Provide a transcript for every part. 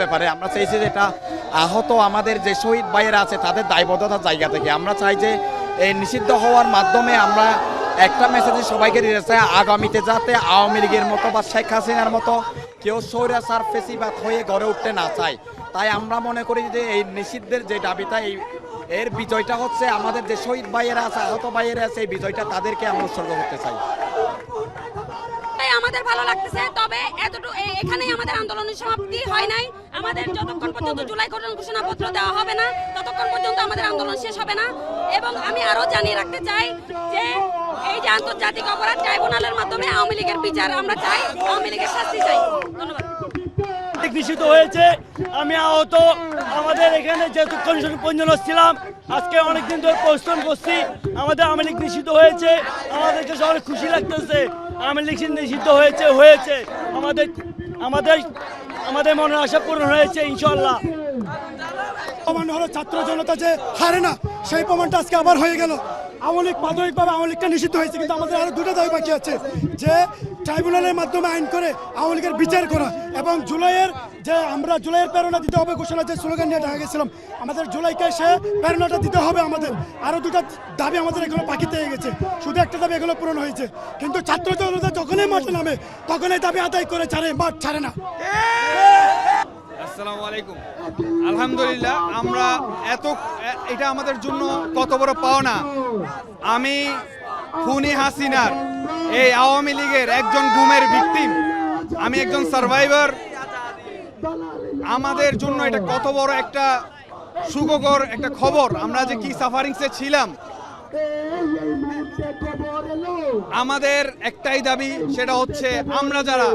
ব্যাপারে আমরা চাইছি যে এটা আহত আমাদের যে শহীদ ভাইয়েরা আছে তাদের দায়বদ্ধতার জায়গা থেকে আমরা চাই যে এই নিষিদ্ধ হওয়ার মাধ্যমে আমরা একটা মেসেজ সবাইকে দিতে চাই, আগামীতে যাতে আওয়ামী লীগের মতো বা শেখ হাসিনার মতো কেউ স্বৈরাচার ফেসিবাদ হয়ে গড়ে উঠতে না চায়। তাই আমরা মনে করি যে এই নিষিদ্ধের যে দাবিটা এর বিজয়টা হচ্ছে আমাদের যে শহীদ ভাইয়েরা আছে, আহত ভাইয়েরা আছে, এই বিজয়টা তাদেরকে আমরা উৎসর্গ করতে চাই। আমাদের ভালো লাগতেছে, তবে এখানেই আমাদের আন্দোলনের সমাপ্তি হয় নাই। আমাদের যতক্ষণ পর্যন্ত জুলাই ঘোষণাপত্র দেওয়া হবে না ততক্ষণ পর্যন্ত আমাদের আন্দোলন শেষ হবে না। এবং আমি আরো জানিয়ে রাখতে চাই যে এই যে আন্তর্জাতিক অপরাধ ট্রাইব্যুনালের মাধ্যমে আওয়ামী লীগের বিচার আমরা চাই, আওয়ামী লীগের শাস্তি চাই। ধন্যবাদ। নিষিদ্ধ হয়েছে, আমি আহত। আমাদের এখানে যেহেতু কমিশন পঞ্জন ছিলাম, আজকে অনেকদিন ধরে পরিশ্রম করছি। আমাদের আওয়ামী লীগ নিষিদ্ধ হয়েছে, আমাদেরকে সবাই খুশি লাগতেছে। আওয়ামী লীগ নিষিদ্ধ হয়েছে আমাদের আমাদের আমাদের মনের আশা পূরণ হয়েছে ইনশাআল্লাহ। প্রমাণ হলো ছাত্র জনতা যে হারে না, সেই প্রমাণটা আজকে আবার হয়ে গেল। আওয়ামী লীগ প্রাথমিকভাবে আওয়ামী লীগটা নিষিদ্ধ হয়েছে, কিন্তু আমাদের আরো দুটো দাবি বাকি আছে, যে ট্রাইব্যুনালের মাধ্যমে আইন করে আওয়ামী লীগের বিচার করা, এবং জুলাইয়ের প্রেরণা দিতে হবে ঘোষণা যে স্লোগান নিয়ে দেখা গেছিলাম, আমাদের জুলাইকে সে প্রেরণাটা দিতে হবে। আমাদের আরো দুটো দাবি আমাদের এগুলো বাকি থেকে গেছে, শুধু একটা দাবি এগুলো পূরণ হয়েছে, কিন্তু ছাত্র জনতা যখনই মাঠে নামে তখনই দাবি আদায় করে মাঠ ছাড়ে না। আসসালামু আলাইকুম। আলহামদুলিল্লাহ, আমরা এটা আমাদের জন্য কত বড় পাওনা। আমি খুনি হাসিনার এই আওয়ামী লীগের একজন গুমের ভিকটিম, আমি একজন সার্ভাইভার। আমাদের জন্য এটা কত বড় একটা সুখকর একটা খবর। আমরা যে কি সাফারিংসে ছিলাম, আমাদের একটাই দাবি, সেটা হচ্ছে আমরা যারা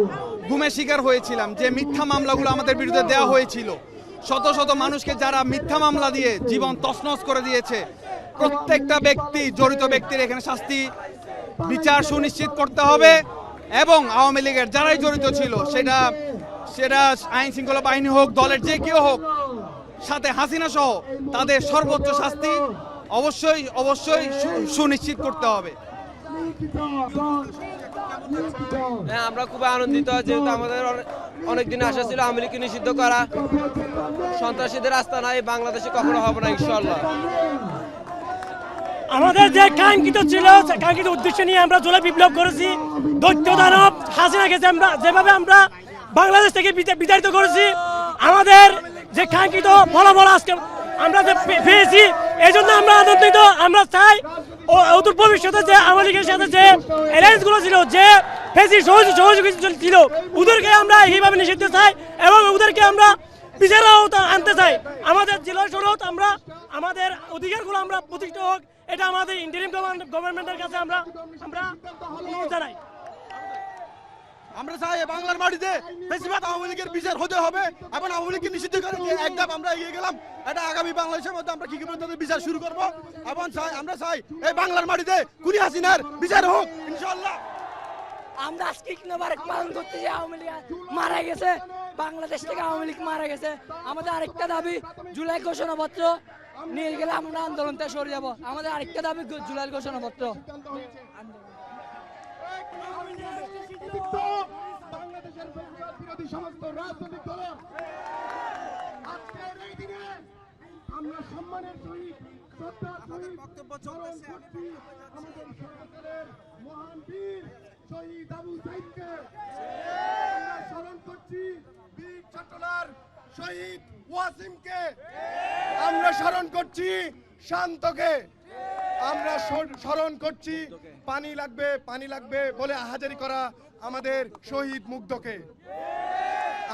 গুমের শিকার হয়েছিলাম, যে মিথ্যা মামলাগুলো আমাদের বিরুদ্ধে দেওয়া হয়েছিল, শত শত মানুষকে যারা মিথ্যা মামলা দিয়ে জীবন তছনছ করে দিয়েছে, প্রত্যেকটা ব্যক্তি, জড়িত ব্যক্তির এখানে শাস্তি বিচার সুনিশ্চিত করতে হবে। এবং আওয়ামী লীগের যারাই জড়িত ছিল, সেটা আইন শৃঙ্খলা বাহিনী হোক, দলের যে কেউ হোক, সাথে হাসিনা সহ তাদের সর্বোচ্চ শাস্তি অবশ্যই সুনিশ্চিত করতে হবে। হ্যাঁ, আমরা খুব আনন্দিত, যেহেতু আমাদের অনেকদিন আশা ছিল আওয়ামী লীগকে নিষিদ্ধ করা। সন্ত্রাসীদের রাস্তা নাই বাংলাদেশে, কখনো হবে না ইনশাআল্লাহ। আমাদের যে কাঙ্ক্ষিত ছিল, কাঙ্ক্ষিত উদ্দেশ্য নিয়ে আমরা জুলাই বিপ্লব করেছি। দৈত্য দানব হাসিনাকে যেভাবে আমরা বাংলাদেশ থেকে বিতাড়িত করেছি, আমাদের যে কাঙ্ক্ষিত ফলাফল আজকে আমরা যে পেয়েছি, এই জন্য আমরা আনন্দিত। আমরা চাই অদূর ভবিষ্যতে যে আওয়ামী লীগের সাথে যে অ্যালায়েন্স গুলো ছিল, যে সহযোগী ছিল, ওদেরকে আমরা এইভাবে নিষিদ্ধ চাই এবং ওদেরকে আমরা বিচারের আওতা আনতে চাই। আমাদের জেলা শরৎ আমরা আমাদের অধিকারগুলো আমরা প্রতিষ্ঠিত হোক, এটা আমাদের ইন্টারিম গভর্নমেন্টের কাছে আমরা অনুরোধ জানাই। আমরা চাই বাংলার মাটিতে বেশিরভাগ আওয়ামী লীগের বিচার হতে হবে, এবং আওয়ামী লীগকে নিষিদ্ধ করে এক ধাপ আমরা এগিয়ে গেলাম। এটা আগামী বাংলাদেশের মধ্যে আমরা কি তাদের বিচার শুরু করবো, এবং আমরা চাই এই বাংলার মাটিতে খুনি হাসিনার বিচার হোক ইনশাআল্লাহ। আমরা আজকে পালন করতে যে আওয়ামী লীগ মারা গেছে, বাংলাদেশ থেকে আওয়ামী লীগ মারা গেছে। আমাদের আরেকটা দাবি, জুলাই ঘোষণাপত্র নিয়ে গেলে আমরা আন্দোলন থেকে সরে যাব। আমাদের আরেকটা দাবি জুলাই ঘোষণাপত্র। বাংলাদেশের বিরোধী সমস্ত রাজনৈতিক দল আজকের এই দিনে আমরা সম্মানের সহিত আমাদের বক্তব্য চলছে। আমাদের সরকারের মহান বীর শহীদ আবু সাইদকে স্মরণ করছি, বীর চট্টলার শহীদ ওয়াসিমকে করছি শান্তকে, আমরা স্মরণ করছি পানি লাগবে বলে আহাজারি করা আমাদের শহীদ মুগ্ধকে।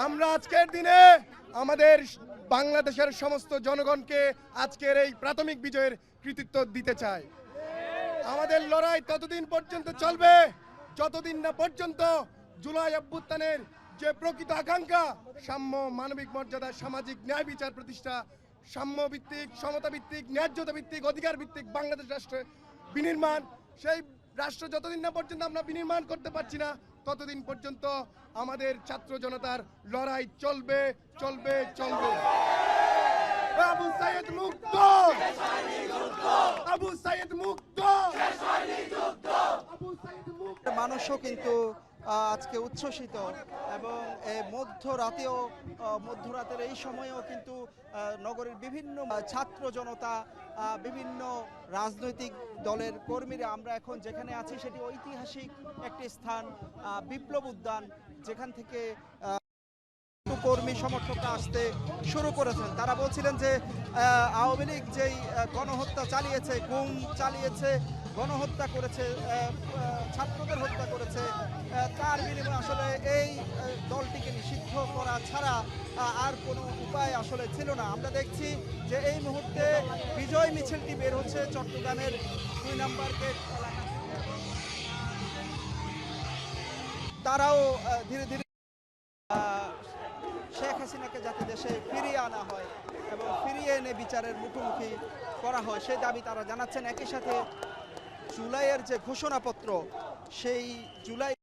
আমরা আজকের দিনে আমাদের বাংলাদেশের সমস্ত জনগণকে আজকের এই প্রাথমিক বিজয়ের কৃতিত্ব দিতে চাই। আমাদের লড়াই ততদিন পর্যন্ত চলবে যতদিন না পর্যন্ত জুলাই অভ্যুত্থানের যে প্রকৃত আকাঙ্ক্ষা, সাম্য, মানবিক মর্যাদা, সামাজিক ন্যায় বিচার প্রতিষ্ঠা, সাম্য ভিত্তিক, সমতা ভিত্তিক, ন্যায্যতা ভিত্তিক, অধিকার ভিত্তিক বাংলাদেশ রাষ্ট্র বিনির্মাণ, সেই রাষ্ট্র যতদিন না পর্যন্ত আমরা বিনির্মাণ করতে পারছি না ততদিন পর্যন্ত আমাদের ছাত্র জনতার লড়াই চলবে চলবে চলবে। আবু সাইদ মুক্ত, আবু সাইদ মুক্ত, আবু সাইদ মুক্ত। মানুষও কিন্তু আজকে উচ্ছ্বসিত এবং মধ্যরাতের এই সময়েও কিন্তু নগরের বিভিন্ন ছাত্র জনতা, বিভিন্ন রাজনৈতিক দলের কর্মীরা, আমরা এখন যেখানে আছি সেটি ঐতিহাসিক একটি স্থান, বিপ্লব উদ্যান, যেখান থেকে কর্মী সমর্থকরা আসতে শুরু করেছেন। তারা বলছিলেন যে আওয়ামী লীগ যেই গণহত্যা চালিয়েছে, গুম চালিয়েছে, গণহত্যা করেছে, ছাত্রদের হত্যা করেছে, তার বিনিময়ে আসলে এই দলটিকে নিষিদ্ধ করা ছাড়া আর কোনো উপায় আসলে ছিল না। আমরা দেখছি যে এই মুহূর্তে বিজয় মিছিলটি বের হচ্ছে চট্টগ্রামের 2 নম্বর গেট এলাকা। তারাও ধীরে ধীরে শেখ হাসিনাকে যাতে দেশে ফিরিয়ে আনা হয় এবং ফিরিয়ে এনে বিচারের মুখোমুখি করা হয় সেই দাবি তারা জানাচ্ছেন। একই সাথে জুলাইয়ের যে ঘোষণাপত্র, সেই জুলাই